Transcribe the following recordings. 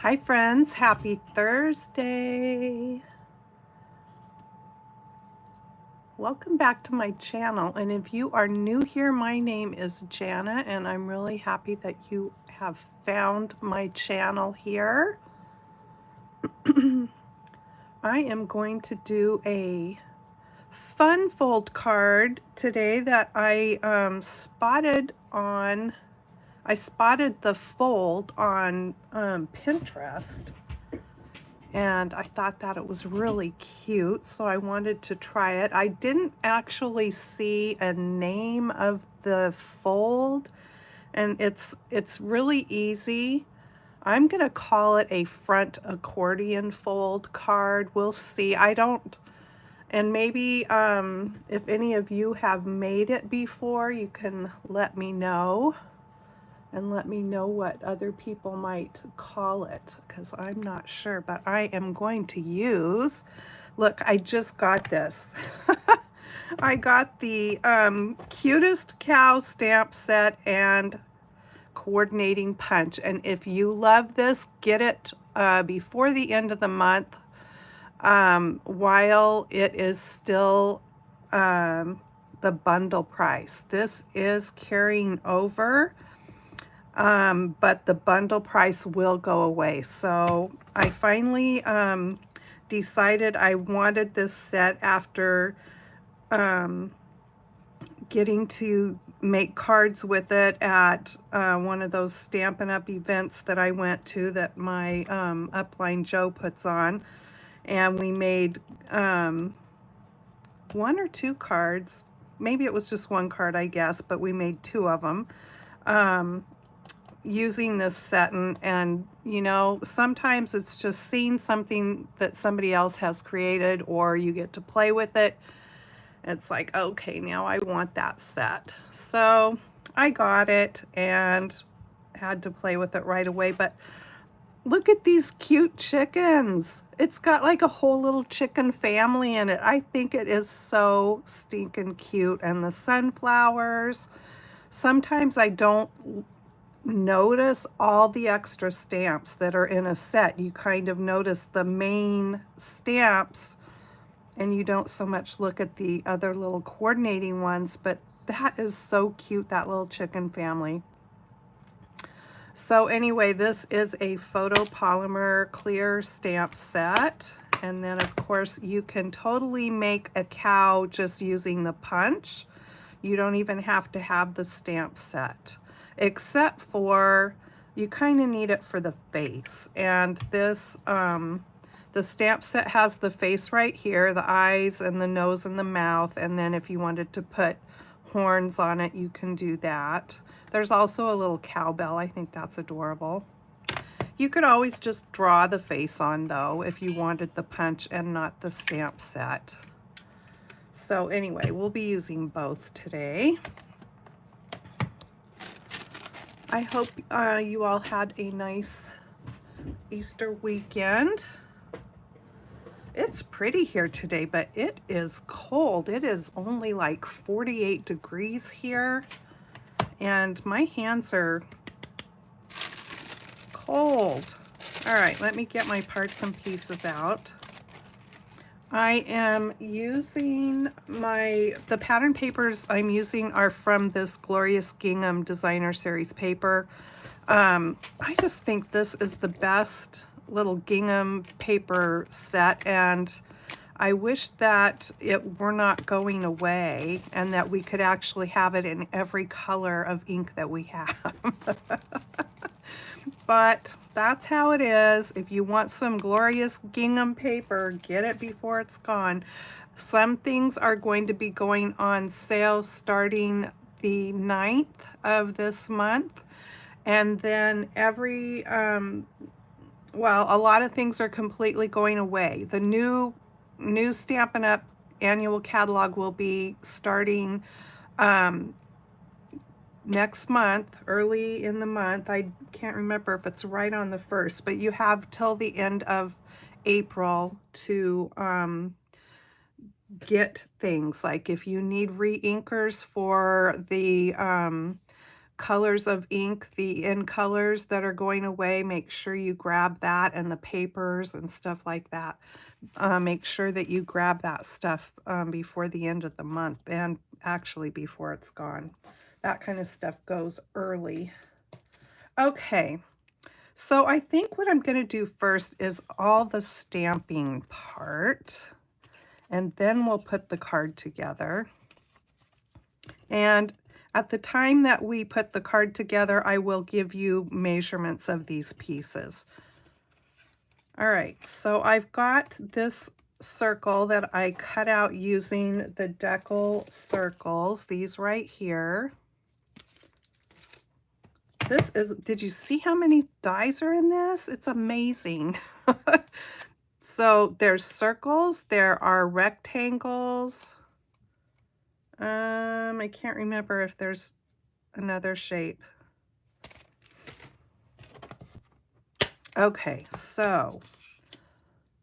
Hi friends, happy Thursday. Welcome back to my channel, and if you are new here, my name is Jana and I'm really happy that you have found my channel here. I am going to do a fun fold card today that I spotted the fold on Pinterest. And I thought that it was really cute, so I wanted to try it. I didn't actually see a name of the fold, and it's really easy. I'm gonna call it a front accordion fold card. We'll see. I don't, and maybe if any of you have made it before, you can let me know. And let me know what other people might call it, because I'm not sure, but I am going to use, look, I just got this. I got the Cutest Cow stamp set and coordinating punch, and if you love this, get it before the end of the month while it is still the bundle price. This is carrying over. But the bundle price will go away. So I finally decided I wanted this set after getting to make cards with it at one of those Stampin' Up! Events that I went to that my upline Joe puts on. And we made one or two cards. Maybe it was just one card, I guess, but we made two of them. Using this set, and you know, sometimes it's just seeing something that somebody else has created, or you get to play with it. It's like, okay, now I want that set. So I got it and had to play with it right away. But look at these cute chickens. It's got like a whole little chicken family in it. I think it is so stinking cute. And the sunflowers, sometimes I don't notice all the extra stamps that are in a set. You kind of notice the main stamps and you don't so much look at the other little coordinating ones, but that is so cute, that little chicken family. So anyway, this is a photopolymer clear stamp set. And then of course you can totally make a cow just using the punch. You don't even have to have the stamp set, except for you kind of need it for the face. And this, the stamp set has the face right here, the eyes and the nose and the mouth. And then if you wanted to put horns on it, you can do that. There's also a little cowbell. I think that's adorable. You could always just draw the face on though, if you wanted the punch and not the stamp set. So anyway, we'll be using both today. I hope you all had a nice Easter weekend. It's pretty here today, but it is cold. It is only like 48 degrees here, and my hands are cold. All right, let me get my parts and pieces out. I am using the pattern papers I'm using are from this Glorious Gingham Designer Series paper. I just think this is the best little gingham paper set, and I wish that it were not going away and that we could actually have it in every color of ink that we have. But that's how it is. If you want some glorious gingham paper, get it before it's gone. Some things are going to be going on sale starting the 9th of this month. And then every, well, a lot of things are completely going away. The new Stampin' Up! Annual catalog will be starting next month, early in the month. I can't remember if it's right on the 1st, but you have till the end of April to get things. Like if you need re-inkers for the colors of ink, the end colors that are going away, make sure you grab that, and the papers and stuff like that. Make sure that you grab that stuff before the end of the month, and actually before it's gone. That kind of stuff goes early. Okay, so I think what I'm going to do first is all the stamping part, and then we'll put the card together. And at the time that we put the card together, I will give you measurements of these pieces. All right, so I've got this circle that I cut out using the Deckle circles, these right here. This is, did you see how many dies are in this? It's amazing. So there's circles, there are rectangles. I can't remember if there's another shape. Okay, so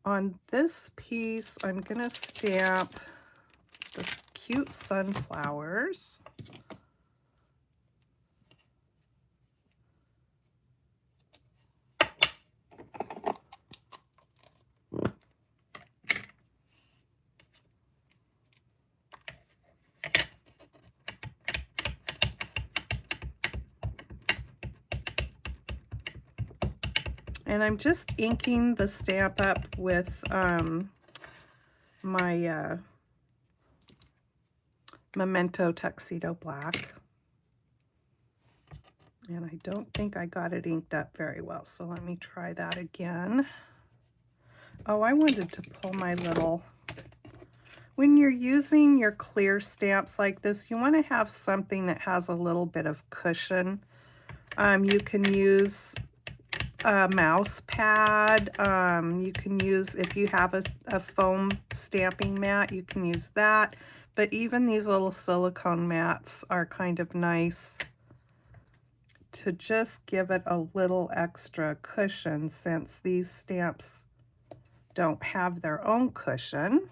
on this piece, I'm gonna stamp the cute sunflowers. And I'm just inking the stamp up with my Memento Tuxedo Black. And I don't think I got it inked up very well, so let me try that again. Oh, I wanted to pull my little... When you're using your clear stamps like this, you want to have something that has a little bit of cushion. You can use a mouse pad. You can use, if you have a foam stamping mat, you can use that. But even these little silicone mats are kind of nice to just give it a little extra cushion, since these stamps don't have their own cushion.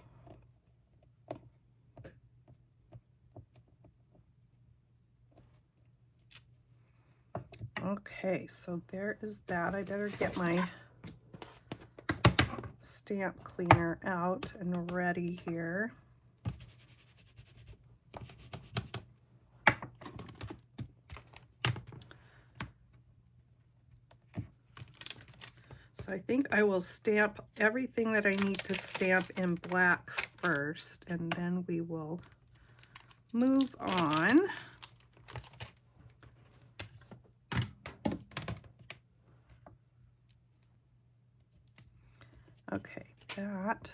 Okay, so there is that. I better get my stamp cleaner out and ready here. So I think I will stamp everything that I need to stamp in black first, and then we will move on. Okay, that.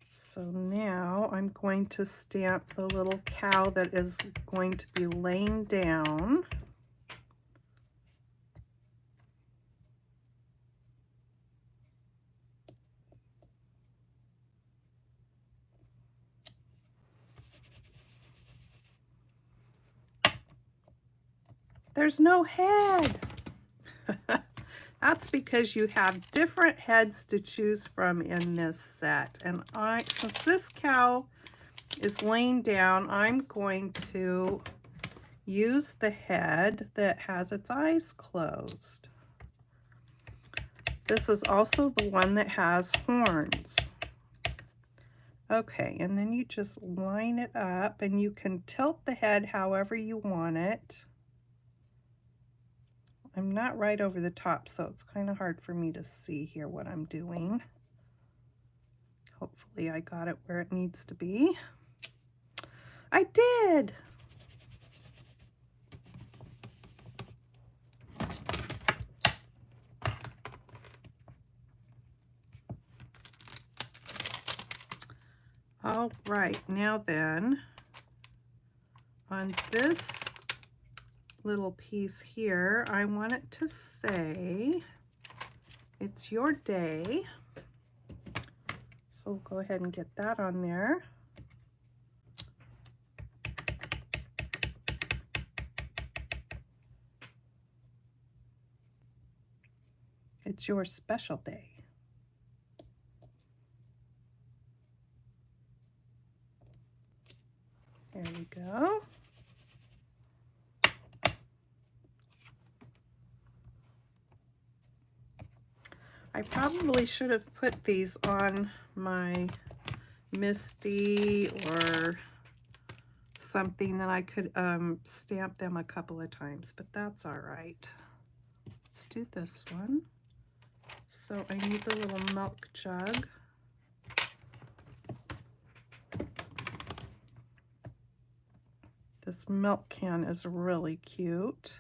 So now I'm going to stamp the little cow that is going to be laying down. There's no head. That's because you have different heads to choose from in this set. And since this cow is laying down, I'm going to use the head that has its eyes closed. This is also the one that has horns. Okay, and then you just line it up, and you can tilt the head however you want it. I'm not right over the top, so it's kind of hard for me to see here what I'm doing. Hopefully I got it where it needs to be. I did! All right, now then, on this little piece here, I want it to say, it's your day. So we'll go ahead and get that on there. It's your special day. There we go. I probably should have put these on my MISTI or something that I could stamp them a couple of times, but that's all right. Let's do this one. So I need the little milk jug. This milk can is really cute.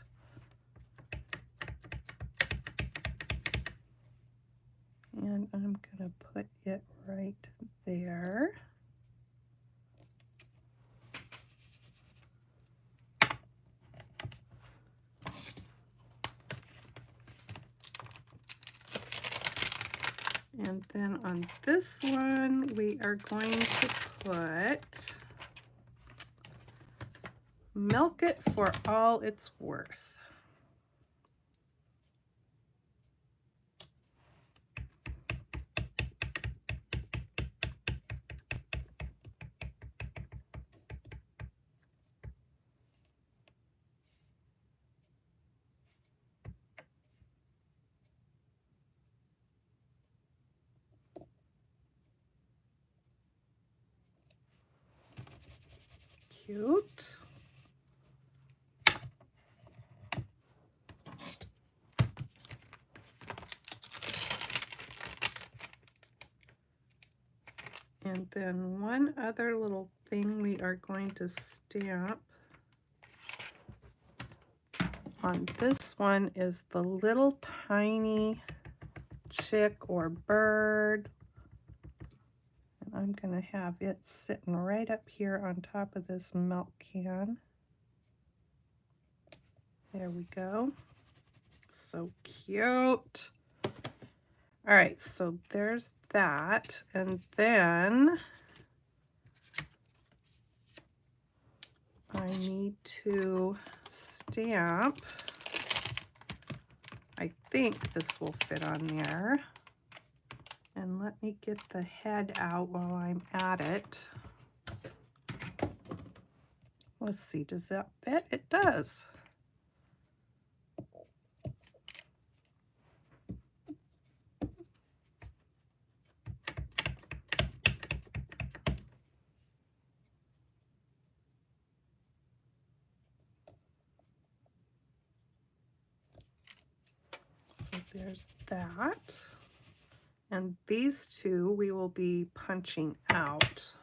And I'm gonna put it right there. And then on this one, we are going to put Milk It for All It's Worth. Cute. And then one other little thing we are going to stamp on this one is the little tiny chick or bird. And I'm going to have it sitting right up here on top of this milk can. There we go. So cute. All right, so there's that. And then I need to stamp. I think this will fit on there. And let me get the head out while I'm at it. Let's see, does that fit? It does. So there's that. And these two we will be punching out.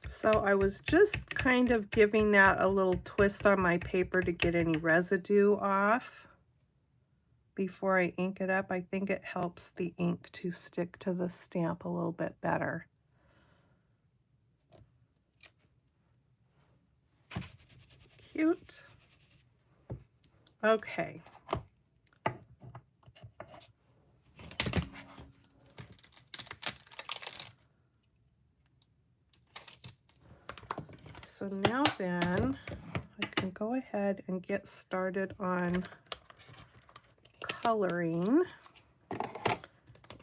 So I was just kind of giving that a little twist on my paper to get any residue off before I ink it up. I think it helps the ink to stick to the stamp a little bit better. Cute. Okay. So now then, I can go ahead and get started on coloring.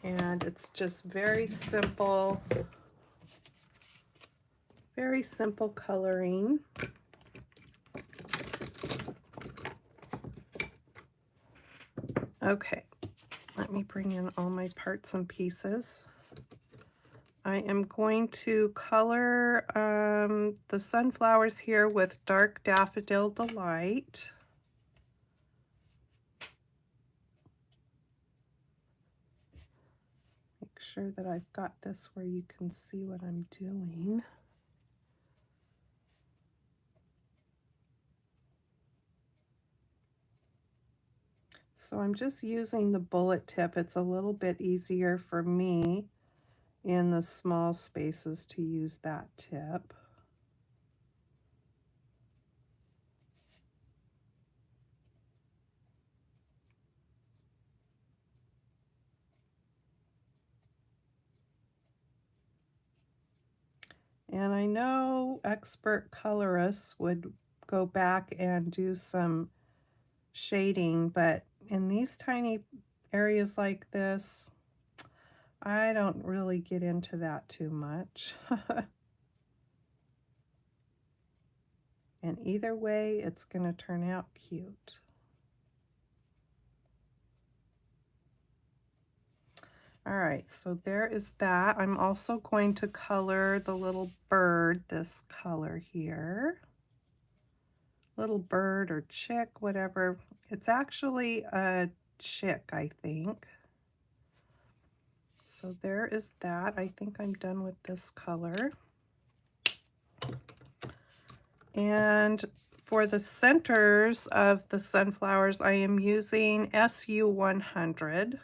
And it's just very simple coloring. Okay, let me bring in all my parts and pieces. I am going to color the sunflowers here with Dark Daffodil Delight. Make sure that I've got this where you can see what I'm doing. So I'm just using the bullet tip. It's a little bit easier for me in the small spaces to use that tip. And I know expert colorists would go back and do some shading, but in these tiny areas like this. I don't really get into that too much. And either way, it's going to turn out cute. All right, so there is that. I'm also going to color the little bird this color here. Little bird or chick, whatever. It's actually a chick, I think. So there is that. I think I'm done with this color. And for the centers of the sunflowers, I am using SU100.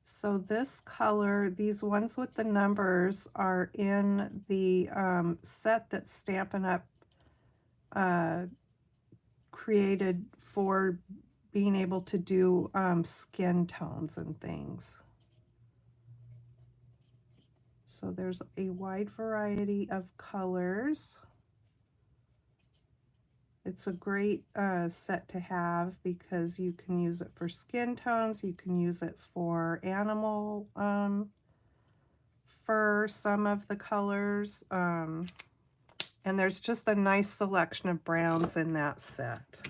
So this color, these ones with the numbers, are in the set that Stampin' Up! Created for being able to do skin tones and things. So there's a wide variety of colors. It's a great set to have because you can use it for skin tones, you can use it for animal fur, some of the colors, and there's just a nice selection of browns in that set.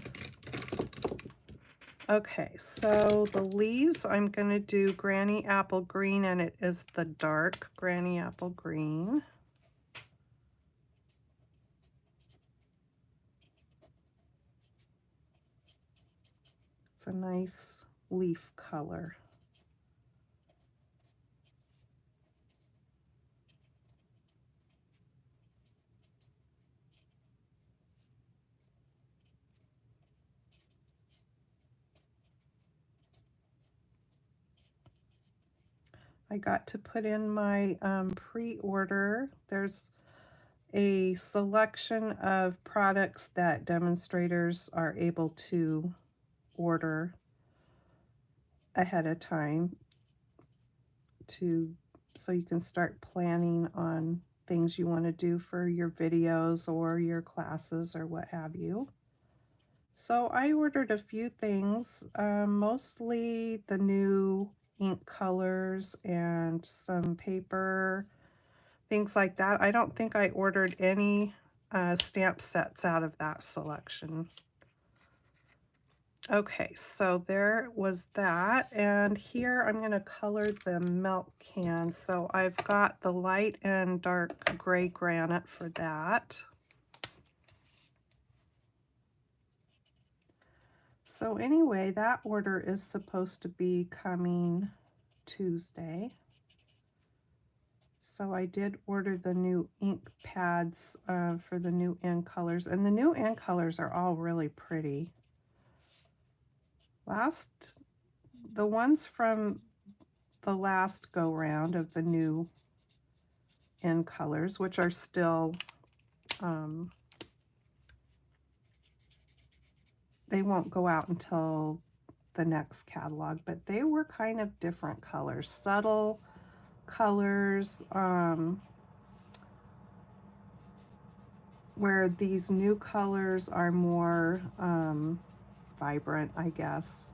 Okay, so the leaves, I'm going to do Granny Apple Green, and it is the dark Granny Apple Green. It's a nice leaf color. I got to put in my pre-order. There's a selection of products that demonstrators are able to order ahead of time so you can start planning on things you want to do for your videos or your classes or what have you. So I ordered a few things, mostly the new ink colors and some paper, things like that. I don't think I ordered any stamp sets out of that selection. Okay, so there was that, and here I'm going to color the milk can. So I've got the light and dark gray granite for that. So anyway, that order is supposed to be coming Tuesday. So I did order the new ink pads for the new ink colors, and the new ink colors are all really pretty. The ones from the last go round of the new ink colors, which are still, they won't go out until the next catalog, but they were kind of different colors, subtle colors, where these new colors are more vibrant, I guess.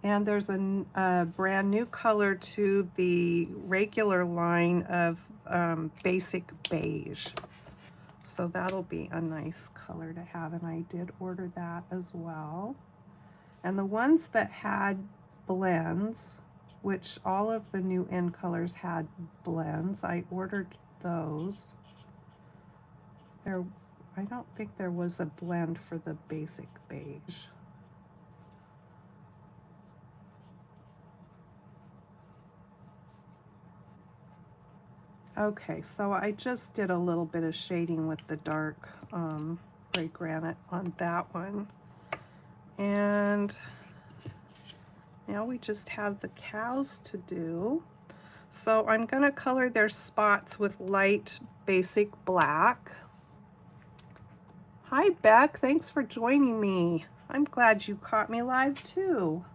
And there's a brand new color to the regular line of basic beige. So that'll be a nice color to have, and I did order that as well. And the ones that had blends, which all of the new ink colors had blends, I ordered those. I don't think there was a blend for the basic beige. Okay, so I just did a little bit of shading with the dark gray granite on that one. And now we just have the cows to do. So I'm going to color their spots with light basic black. Hi Beck, thanks for joining me. I'm glad you caught me live too.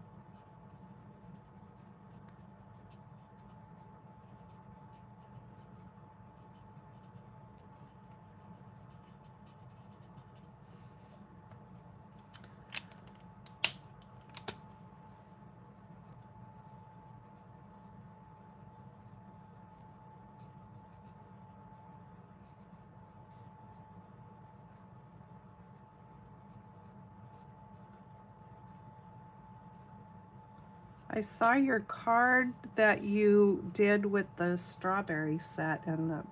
I saw your card that you did with the strawberry set and the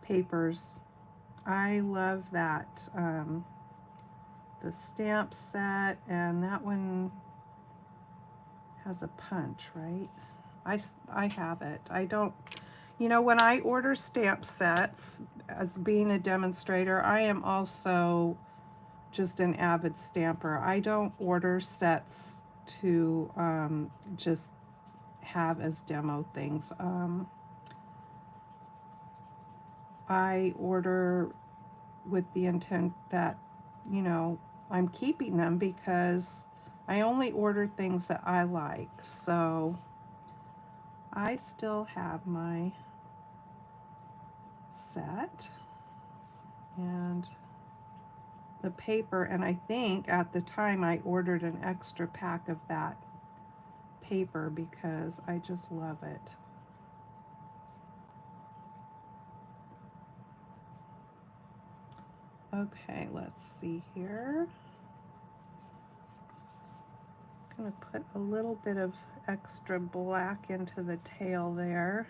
papers. I love that. The stamp set, and that one has a punch, right? I have it. I don't, you know, when I order stamp sets, as being a demonstrator, I am also just an avid stamper. I don't order sets to just have as demo things. I order with the intent that, you know, I'm keeping them because I only order things that I like. So I still have my set and the paper, and I think at the time I ordered an extra pack of that paper because I just love it. Okay, let's see here. I'm going to put a little bit of extra black into the tail there.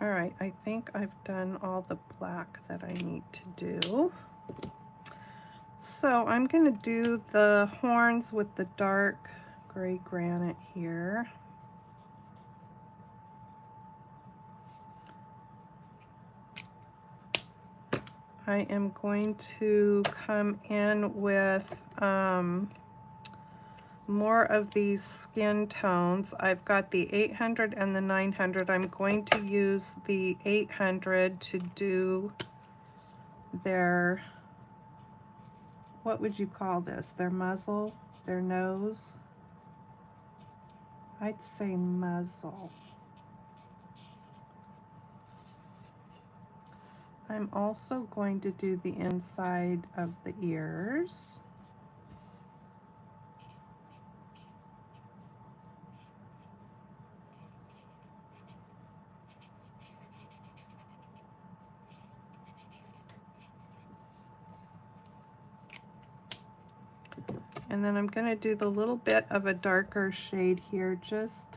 All right, I think I've done all the black that I need to do. So I'm going to do the horns with the dark gray granite here. I am going to come in with more of these skin tones. I've got the 800 and the 900. I'm going to use the 800 to do their, what would you call this? Their muzzle, their nose. I'd say muzzle. I'm also going to do the inside of the ears. And then I'm going to do the little bit of a darker shade here, just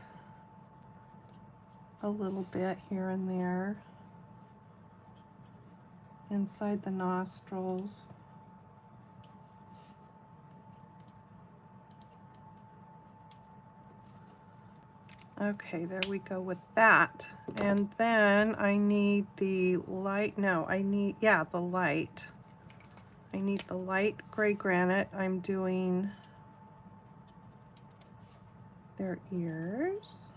a little bit here and there, inside the nostrils. Okay, there we go with that. And then I need the light, no, I need, yeah, the light. I need the light gray granite. I'm doing their ears.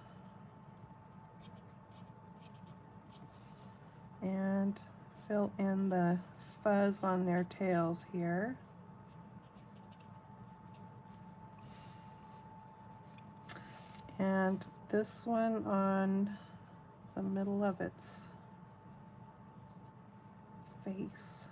And fill in the fuzz on their tails here. And this one on the middle of its face.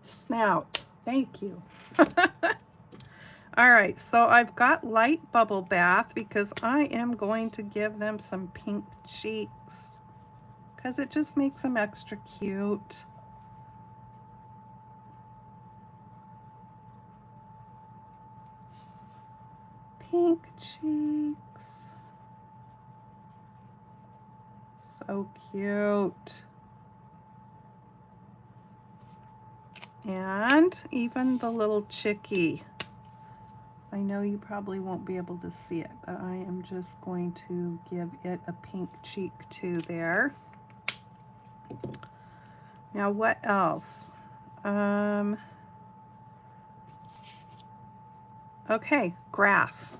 Snout, thank you. All right, so I've got light bubble bath because I am going to give them some pink cheeks because it just makes them extra cute. Pink cheeks. So cute. And even the little chickie. I know you probably won't be able to see it, but I am just going to give it a pink cheek too there. Now what else? Okay, grass.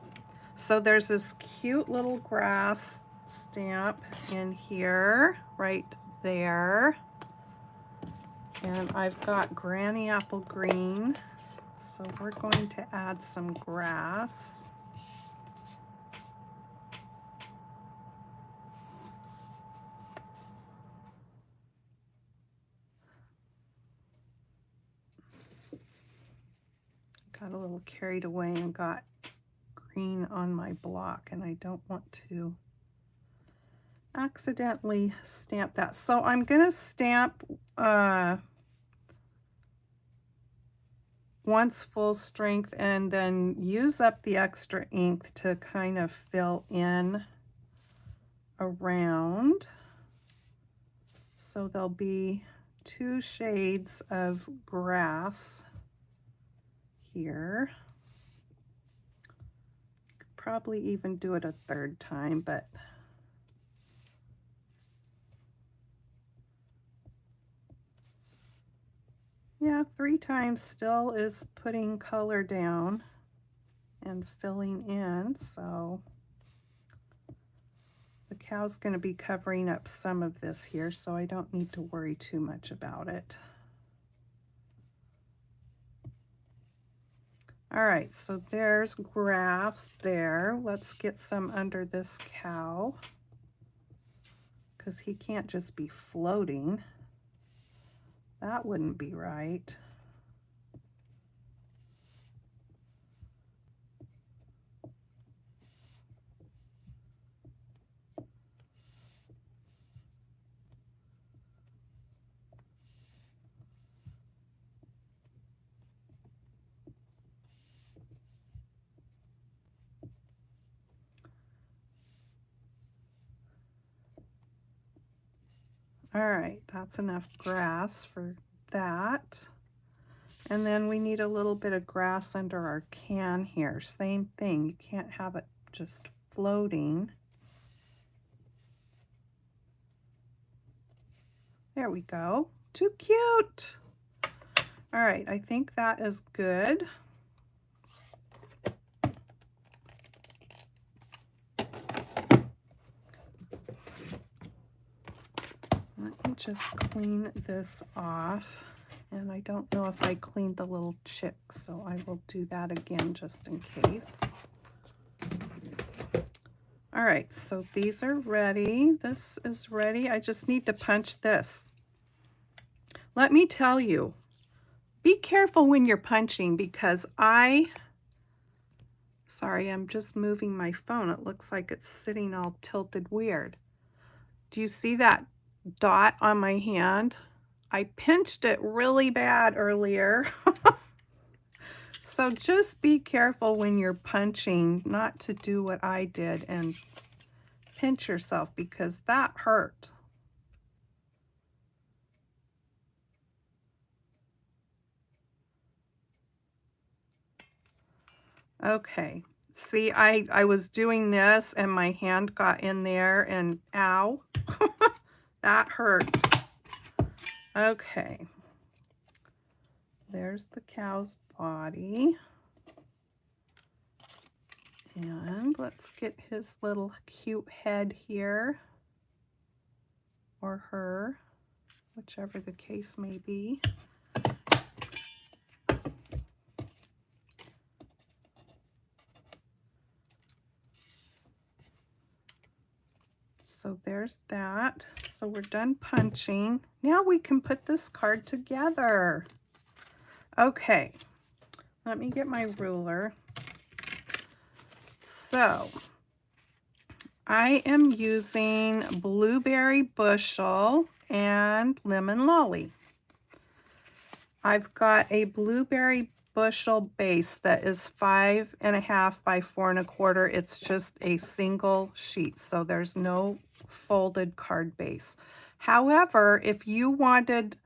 So there's this cute little grass stamp in here, right there. And I've got Granny Apple Green. So we're going to add some grass. got a little carried away and got green on my block, and I don't want to accidentally stamp that. So I'm going to stamp once full strength and then use up the extra ink to kind of fill in around. So there'll be 2 shades of grass here. Could probably even do it a 3rd time, but yeah, 3 times still is putting color down and filling in, so the cow's going to be covering up some of this here, so I don't need to worry too much about it. All right, so there's grass there. Let's get some under this cow, because he can't just be floating. That wouldn't be right. All right, that's enough grass for that. And then we need a little bit of grass under our can here. Same thing, you can't have it just floating. There we go. Too cute. All right, I think that is good. Let me just clean this off. And I don't know if I cleaned the little chick, so I will do that again just in case. All right, so these are ready. This is ready. I just need to punch this. Let me tell you, be careful when you're punching, because sorry, I'm just moving my phone. It looks like it's sitting all tilted weird. Do you see that dot on my hand? I pinched it really bad earlier. So just be careful when you're punching not to do what I did and pinch yourself, because that hurt. Okay, see, I was doing this and my hand got in there and ow, that hurt. Okay, there's the cow's body. And let's get his little cute head here, or her, whichever the case may be. So there's that. So we're done punching. Now we can put this card together. Okay, let me get my ruler. So I am using Blueberry Bushel and Lemon Lolly. I've got a Blueberry Bushel base that is 5.5 by 4 1/4. It's just a single sheet, so there's no folded card base. However, if you wanted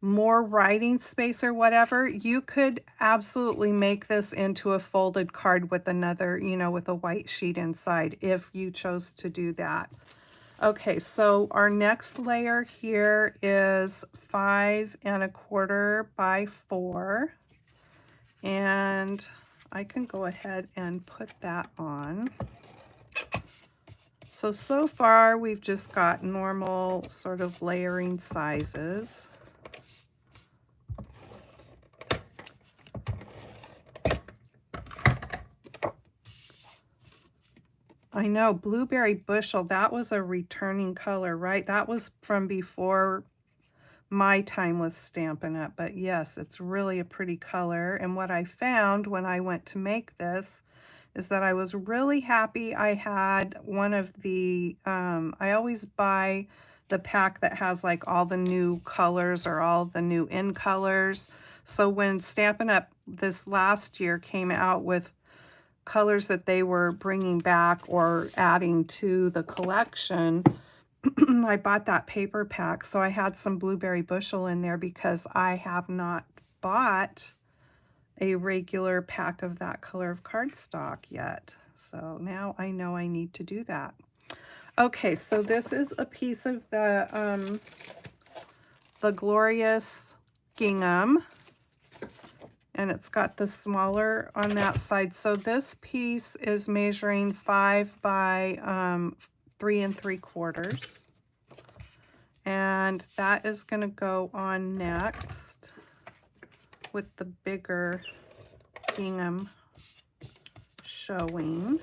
more writing space or whatever, you could absolutely make this into a folded card with another, with a white sheet inside if you chose to do that. Okay, so our next layer here is 5 1/4 by 4. And I can go ahead and put that on. So far we've just got normal sort of layering sizes. I know, Blueberry Bushel, that was a returning color, right? That was from before my time with Stampin' Up. But yes, it's really a pretty color. And what I found when I went to make this is that I was really happy I had one of the, I always buy the pack that has like all the new colors or all the new in colors. So when Stampin' Up this last year came out with colors that they were bringing back or adding to the collection, I bought that paper pack. So I had some Blueberry Bushel in there because I have not bought a regular pack of that color of cardstock yet. So now I know I need to do that. Okay, so this is a piece of the Glorious gingham, and it's got the smaller on that side. So this piece is measuring 5 by 3 3/4, and that is going to go on next with the bigger gingham showing.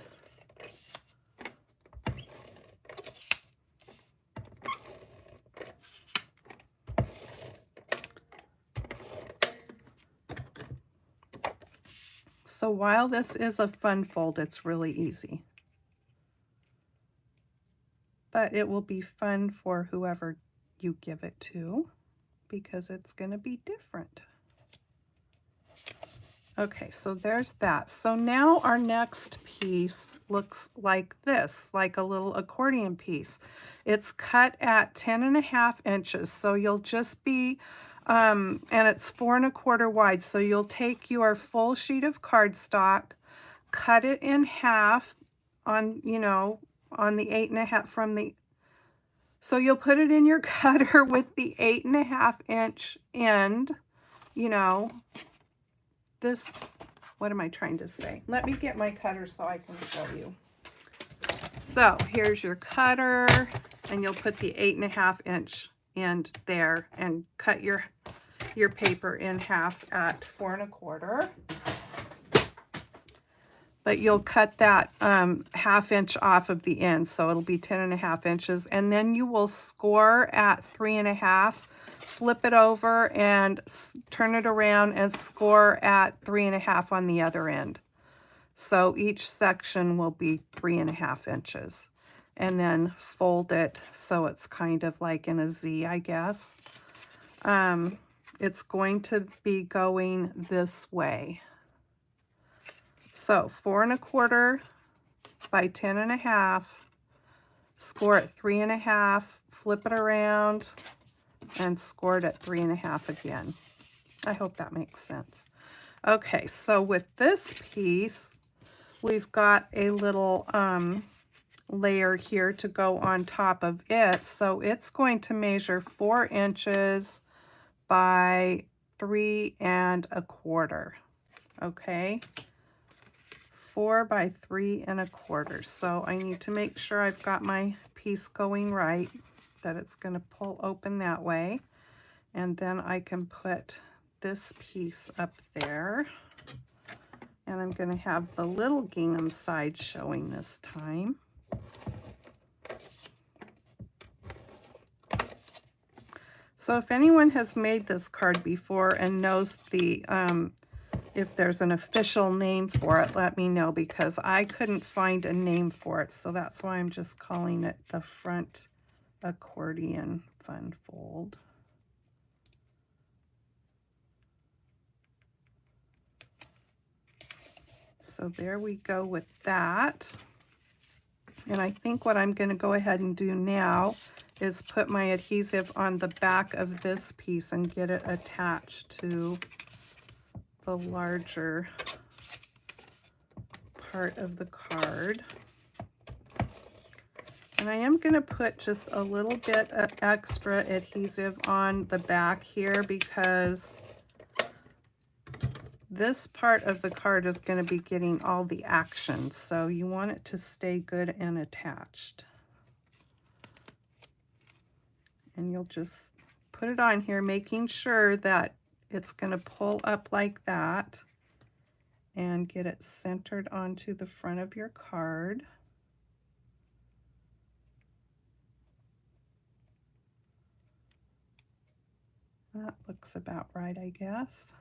So while this is a fun fold, it's really easy. But it will be fun for whoever you give it to because it's going to be different. Okay, so there's that. So now our next piece looks like this, like a little accordion piece. It's cut at 10.5 inches. So you'll just be, and it's 4 1/4 wide. So you'll take your full sheet of cardstock, cut it in half on, you know, on the 8.5 from the, so you'll put it in your cutter with the 8.5 inch end, you know, this, what am I trying to say? Let me get my cutter so I can show you. So here's your cutter, and you'll put the 8.5 inch end there and cut your paper in half at 4 1/4. But you'll cut that 1/2 inch off of the end, so it'll be 10.5 inches, and then you will score at 3.5. Flip it over and turn it around and score at 3.5 on the other end. So each section will be 3.5 inches. And then fold it so it's kind of like in a Z, I guess. It's going to be going this way. So 4 1/4 by 10.5, score at 3.5, flip it around, and scored at 3.5 again. I hope that makes sense. Okay, so with this piece, we've got a little layer here to go on top of it. So it's going to measure 4 inches by 3 1/4. Okay, 4 by 3 1/4. So I need to make sure I've got my piece going right, that it's going to pull open that way, and then I can put this piece up there, and I'm going to have the little gingham side showing this time. So if anyone has made this card before and knows the if there's an official name for it, let me know, because I couldn't find a name for it, so that's why I'm just calling it the front accordion fun fold. So there we go with that. And I think what I'm going to go ahead and do now is put my adhesive on the back of this piece and get it attached to the larger part of the card. And I am going to put just a little bit of extra adhesive on the back here because this part of the card is going to be getting all the action, so you want it to stay good and attached. And you'll just put it on here, making sure that it's going to pull up like that and get it centered onto the front of your card. That looks about right, I guess.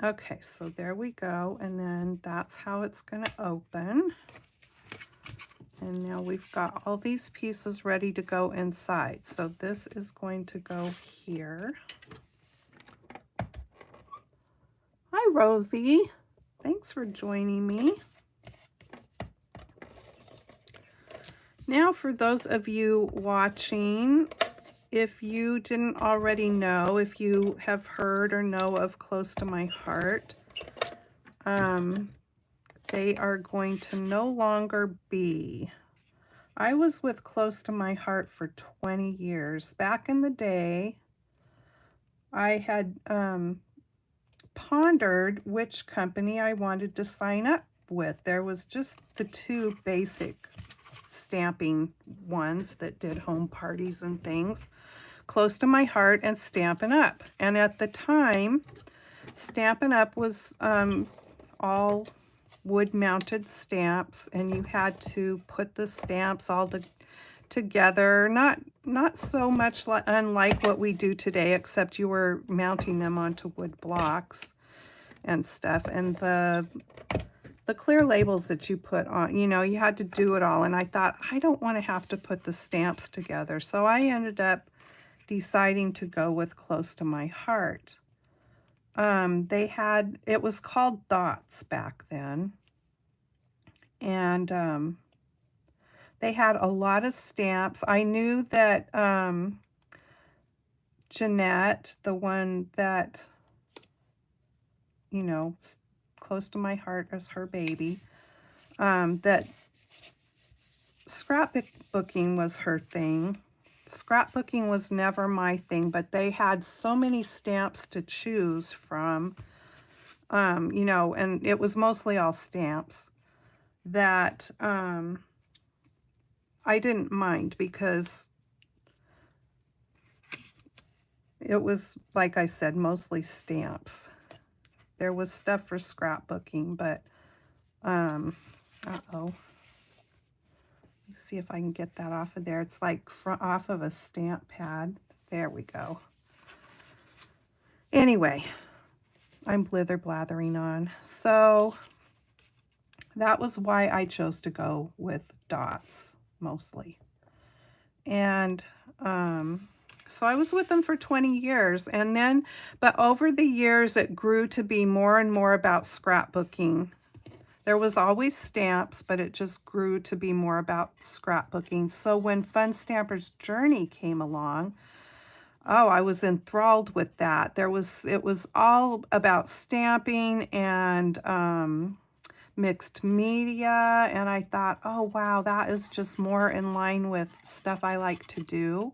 Okay, so there we go, and then that's how it's going to open. And now we've got all these pieces ready to go inside. So this is going to go here. Hi, Rosie. Thanks for joining me. Now, for those of you watching, if you didn't already know, if you have heard or know of Close to My Heart, they are going to no longer be. I was with Close to My Heart for 20 years. Back in the day, I had pondered which company I wanted to sign up with. There was just the two basic stamping ones that did home parties and things, Close to My Heart and Stampin' Up. And at the time, Stampin' Up was all wood-mounted stamps, and you had to put the stamps all together. Not so much unlike what we do today, except you were mounting them onto wood blocks and stuff. And the clear labels that you put on, you know, you had to do it all. And I thought, I don't want to have to put the stamps together. So I ended up deciding to go with Close to My Heart. It was called Dots back then. And they had a lot of stamps. I knew that Jeanette, the one that, you know, Close to My Heart as her baby, that scrapbooking was her thing. Scrapbooking was never my thing, but they had so many stamps to choose from, you know, and it was mostly all stamps that I didn't mind, because it was, like I said, mostly stamps. There was stuff for scrapbooking, but, uh-oh. Let's see if I can get that off of there. It's like off of a stamp pad. There we go. Anyway, I'm blathering on. So that was why I chose to go with Dots mostly. And so I was with them for 20 years. And then, but over the years, it grew to be more and more about scrapbooking. There was always stamps, but it just grew to be more about scrapbooking. So when Fun Stamper's Journey came along, oh, I was enthralled with that. It was all about stamping and mixed media, and I thought, oh wow, that is just more in line with stuff I like to do.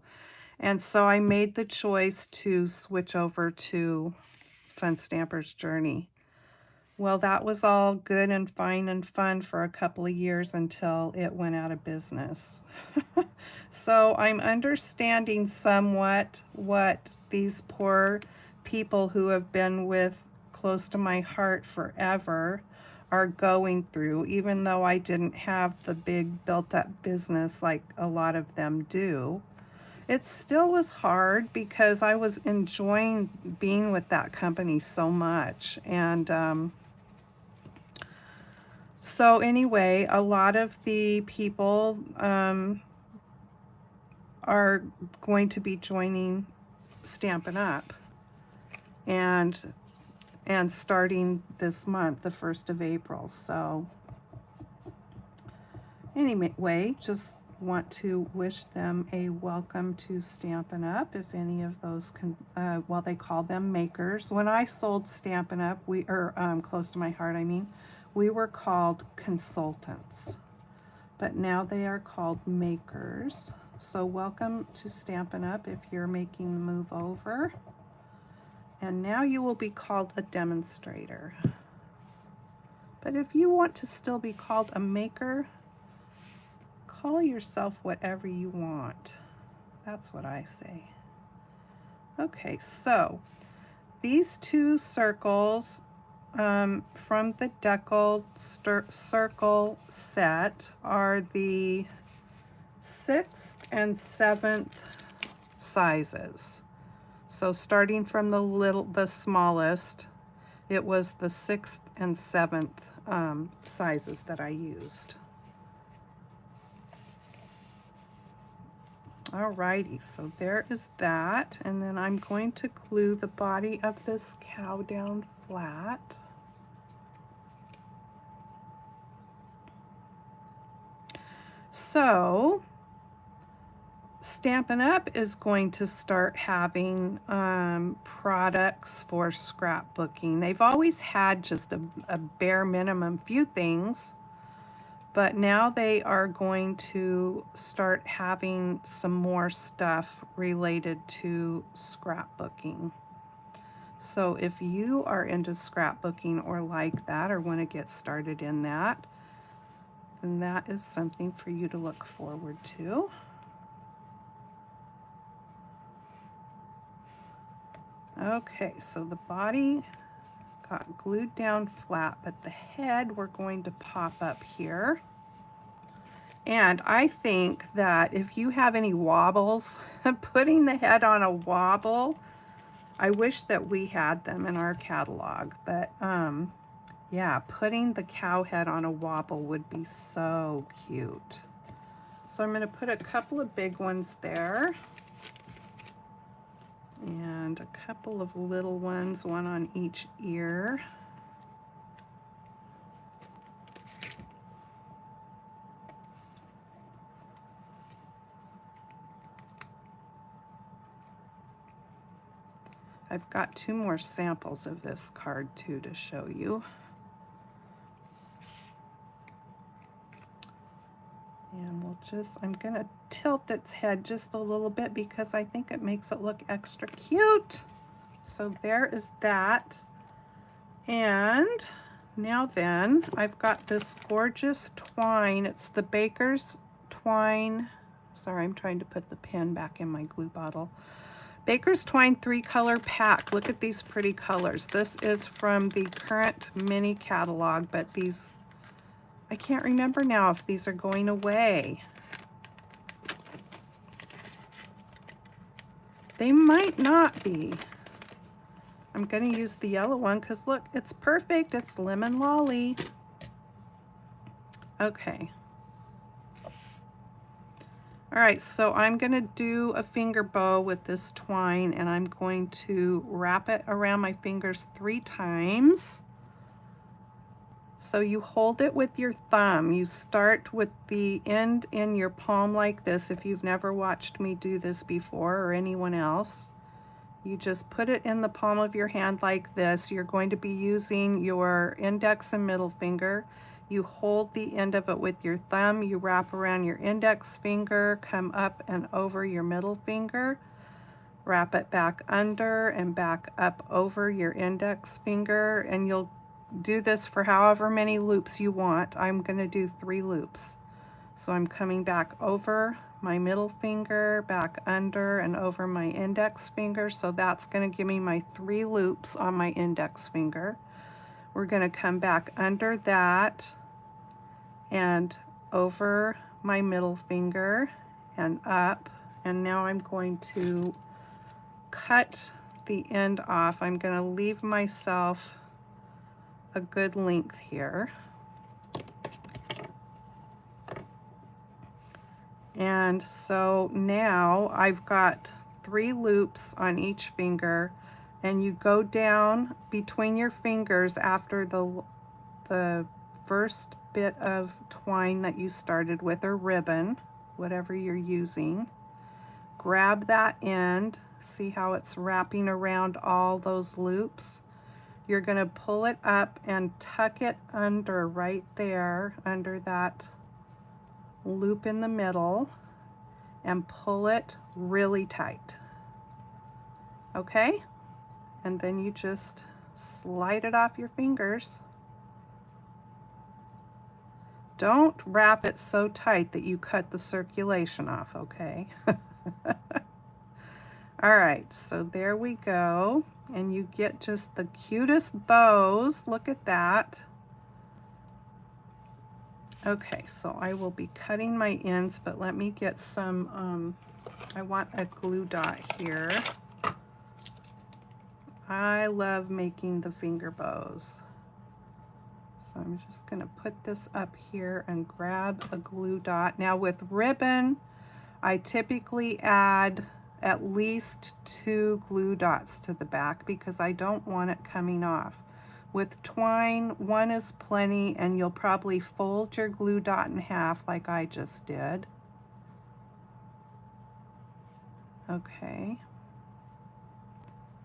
And so I made the choice to switch over to Fun Stamper's Journey. Well, that was all good and fine and fun for a couple of years until it went out of business. So I'm understanding somewhat what these poor people who have been with Close to My Heart forever are going through, even though I didn't have the big built-up business like a lot of them do. It still was hard because I was enjoying being with that company so much. And so anyway, a lot of the people are going to be joining Stampin' Up! and starting this month, the 1st of April. So anyway, just want to wish them a welcome to Stampin' Up! If any of those can, well, they call them makers. When I sold Stampin' Up!, Close to My Heart, I mean, we were called consultants, but now they are called makers. So welcome to Stampin' Up! If you're making the move over. And now you will be called a demonstrator. But if you want to still be called a maker, call yourself whatever you want. That's what I say. Okay, so these two circles from the Deckled Circle set are the 6th and 7th sizes. So starting from the smallest, it was the 6th and 7th sizes that I used. Alrighty, so there is that. And then I'm going to glue the body of this cow down flat. So Stampin' Up! Is going to start having products for scrapbooking. They've always had just a bare minimum few things, but now they are going to start having some more stuff related to scrapbooking. So if you are into scrapbooking or like that or want to get started in that, then that is something for you to look forward to. Okay, so the body got glued down flat, but the head we're going to pop up here. And I think that if you have any wobbles, putting the head on a wobble, I wish that we had them in our catalog, but yeah, putting the cow head on a wobble would be so cute. So I'm going to put a couple of big ones there and a couple of little ones, one on each ear. I've got 2 more samples of this card too to show you. And I'm gonna tilt its head just a little bit because I think it makes it look extra cute. So there is that. And now then, I've got this gorgeous twine. It's the Baker's Twine. Sorry, I'm trying to put the pen back in my glue bottle. Baker's Twine 3-color pack. Look at these pretty colors. This is from the current mini catalog, but these, I can't remember now if these are going away. They might not be. I'm going to use the yellow one because look, it's perfect. It's Lemon Lolly. Okay. All right, so I'm going to do a finger bow with this twine, and I'm going to wrap it around my fingers 3 times. So you hold it with your thumb. You start with the end in your palm like this. If you've never watched me do this before, or anyone else, you just put it in the palm of your hand like this. You're going to be using your index and middle finger. You hold the end of it with your thumb, you wrap around your index finger, come up and over your middle finger, wrap it back under and back up over your index finger, and you'll do this for however many loops you want. I'm going to do 3 loops. So I'm coming back over my middle finger, back under and over my index finger. So that's going to give me my 3 loops on my index finger. We're going to come back under that and over my middle finger and up. And now I'm going to cut the end off. I'm going to leave myself a good length here. And so now I've got 3 loops on each finger, and you go down between your fingers after the first bit of twine that you started with, or ribbon, whatever you're using. Grab that end, see how it's wrapping around all those loops. You're going to pull it up and tuck it under right there, under that loop in the middle, and pull it really tight. Okay? And then you just slide it off your fingers. Don't wrap it so tight that you cut the circulation off, okay? All right, so there we go. And you get just the cutest bows. Look at that. Okay, so I will be cutting my ends, but let me get some, I want a glue dot here. I love making the finger bows. So I'm just gonna put this up here and grab a glue dot. Now with ribbon, I typically add at least 2 glue dots to the back because I don't want it coming off. With twine, 1 is plenty, and you'll probably fold your glue dot in half like I just did. Okay.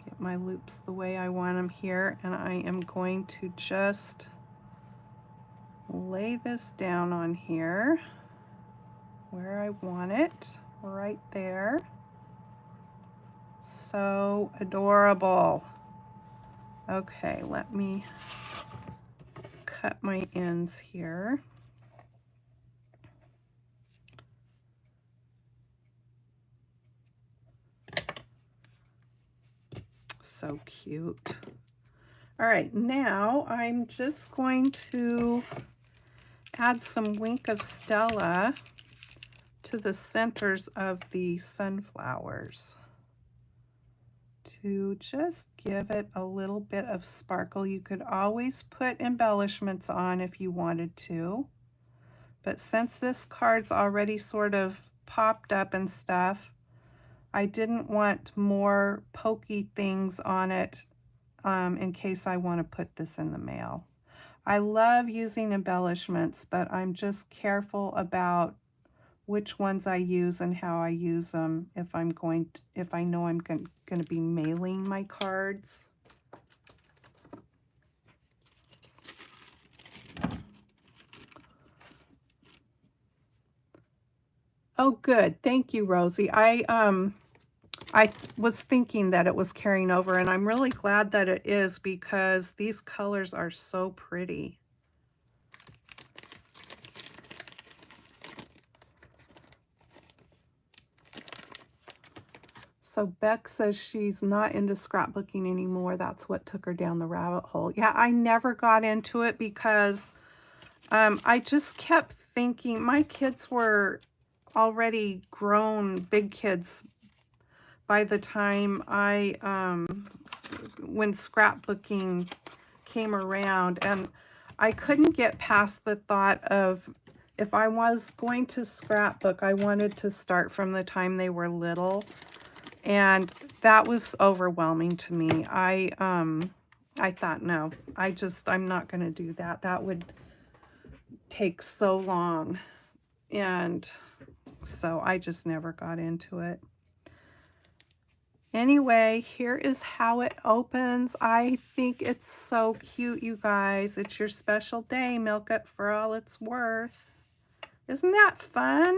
Get my loops the way I want them here, and I am going to just lay this down on here where I want it, right there. So adorable. Okay, let me cut my ends here. So cute. All right, now I'm just going to add some Wink of Stella to the centers of the sunflowers to just give it a little bit of sparkle. You could always put embellishments on if you wanted to, but since this card's already sort of popped up and stuff, I didn't want more pokey things on it in case I want to put this in the mail. I love using embellishments, but I'm just careful about which ones I use and how I use them if I'm going to, if I know I'm going to be mailing my cards. Oh, good. Thank you, Rosie. I was thinking that it was carrying over, and I'm really glad that it is because these colors are so pretty. So Beck says she's not into scrapbooking anymore. That's what took her down the rabbit hole. Yeah, I never got into it because I just kept thinking my kids were already grown, big kids by the time when scrapbooking came around, and I couldn't get past the thought of if I was going to scrapbook, I wanted to start from the time they were little, and that was overwhelming to me. I thought, no, I'm not going to do that. That would take so long, and so I just never got into it. Anyway, here is how it opens. I think it's so cute, you guys. It's your special day. Milk it for all it's worth. Isn't that fun?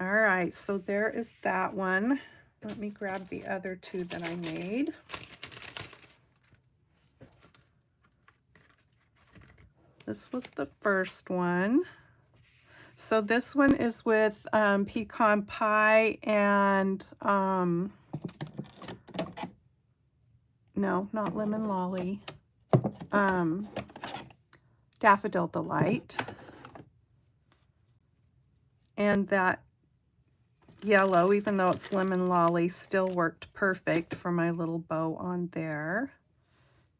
All right, so there is that one. Let me grab the other 2 that I made. This was the first one. So this one is with pecan pie and, no, not lemon lolly, daffodil delight. And that yellow, even though it's lemon lolly, still worked perfect for my little bow on there.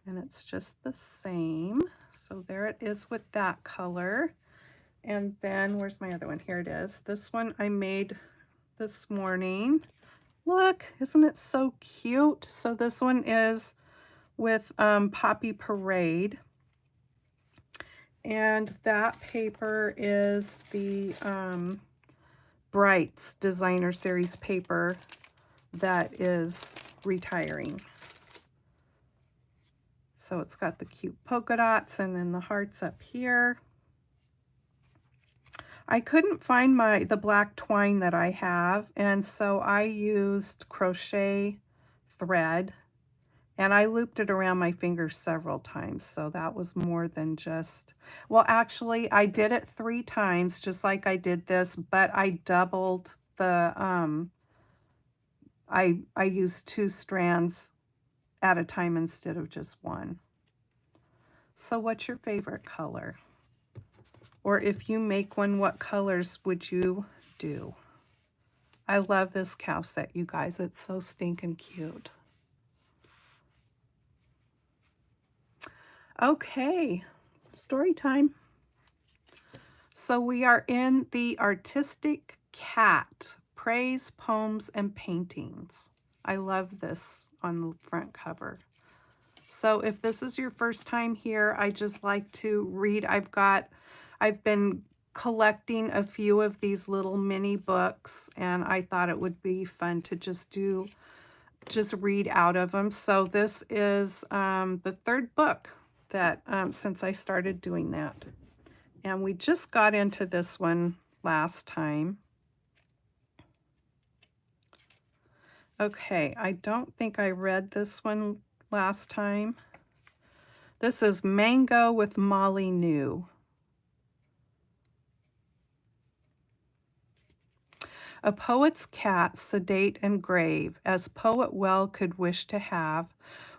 And it's just the same. So there it is with that color. And then where's my other one? Here it is. This one I made this morning. Look, isn't it so cute? So this one is with Poppy Parade. And that paper is the Brights Designer Series paper that is retiring. So it's got the cute polka dots and then the hearts up here. I couldn't find the black twine that I have, and so I used crochet thread, and I looped it around my fingers several times, so that was more than just, well, actually, I did it 3 times, just like I did this, but I doubled the, I used 2 strands at a time instead of just 1. So what's your favorite color? Or if you make one, what colors would you do? I love this cow set, you guys. It's so stinking cute. Okay, story time. So we are in the Artistic Cat, Praise, Poems, and Paintings. I love this on the front cover. So if this is your first time here, I just like to read. I've been collecting a few of these little mini books, and I thought it would be fun to just read out of them. So this is the third book that since I started doing that. And we just got into this one last time. Okay, I don't think I read this one last time. This is Mango with Molly New. A poet's cat, sedate and grave, as poet well could wish to have,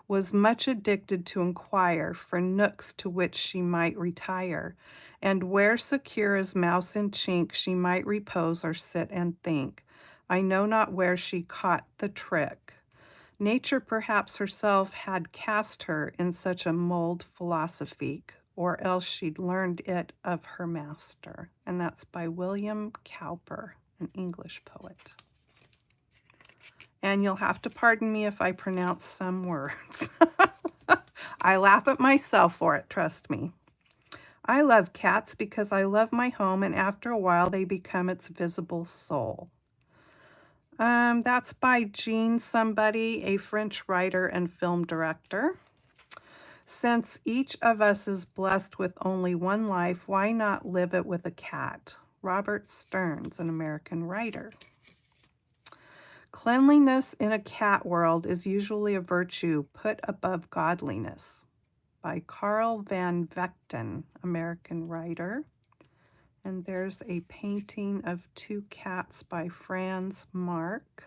was much addicted to inquire for nooks to which she might retire, and where secure as mouse in chink she might repose or sit and think. I know not where she caught the trick. Nature perhaps herself had cast her in such a mold philosophique, or else she'd learned it of her master. And that's by William Cowper, an English poet. And you'll have to pardon me if I pronounce some words. I laugh at myself for it, trust me. I love cats because I love my home, and after a while they become its visible soul. That's by Jean somebody, a French writer and film director. Since each of us is blessed with only one life, why not live it with a cat? Robert Stearns, an American writer. Cleanliness in a cat world is usually a virtue put above godliness. By Carl Van Vechten, American writer. And there's a painting of two cats by Franz Marc.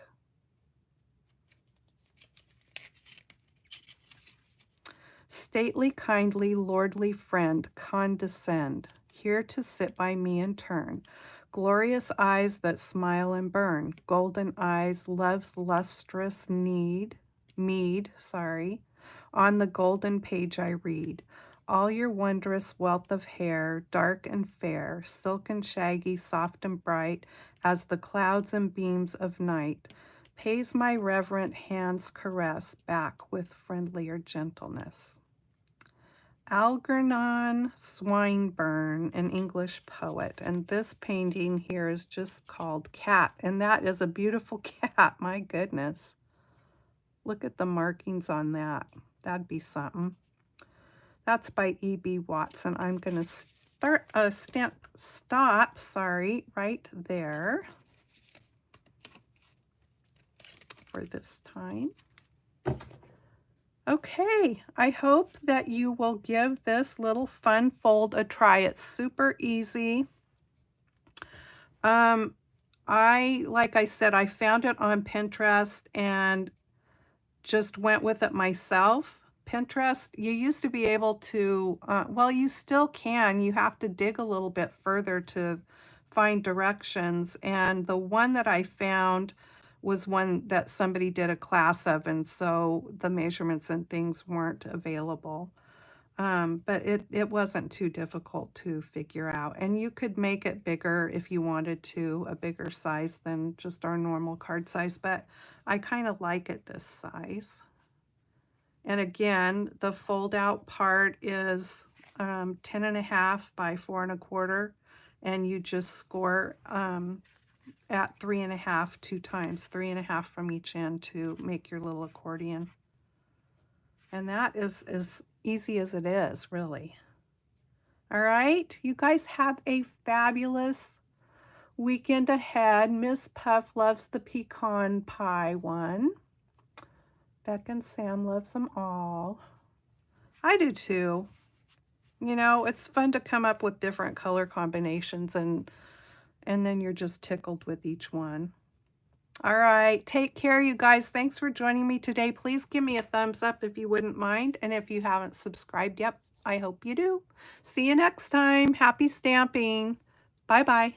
Stately, kindly, lordly friend, condescend, here to sit by me in turn. Glorious eyes that smile and burn, golden eyes, love's lustrous mead, on the golden page I read. All your wondrous wealth of hair, dark and fair, silken shaggy, soft and bright, as the clouds and beams of night, pays my reverent hand's caress back with friendlier gentleness. Algernon Swinburne, an English poet, and this painting here is just called Cat, and that is a beautiful cat, my goodness. Look at the markings on that. That'd be something. That's by E.B. Watson. I'm going to stop right there for this time. Okay, I hope that you will give this little fun fold a try. It's super easy. Like I said, I found it on Pinterest and just went with it myself. Pinterest, you used to be able to, well, you still can. You have to dig a little bit further to find directions. And the one that I found was one that somebody did a class of, and so the measurements and things weren't available. But it wasn't too difficult to figure out. And you could make it bigger if you wanted to, a bigger size than just our normal card size, but I kind of like it this size. And again, the fold out part is 10.5 by 4.25, and you just score at 3.5 2 times, 3.5 from each end to make your little accordion. And that is as easy as it is, really. All right, you guys have a fabulous weekend ahead. Miss Puff loves the pecan pie one. Beck and Sam loves them all. I do too. You know, it's fun to come up with different color combinations, and then you're just tickled with each one. All right, take care, you guys. Thanks for joining me today. Please give me a thumbs up if you wouldn't mind, and if you haven't subscribed yet, I hope you do. See you next time. Happy stamping. Bye-bye.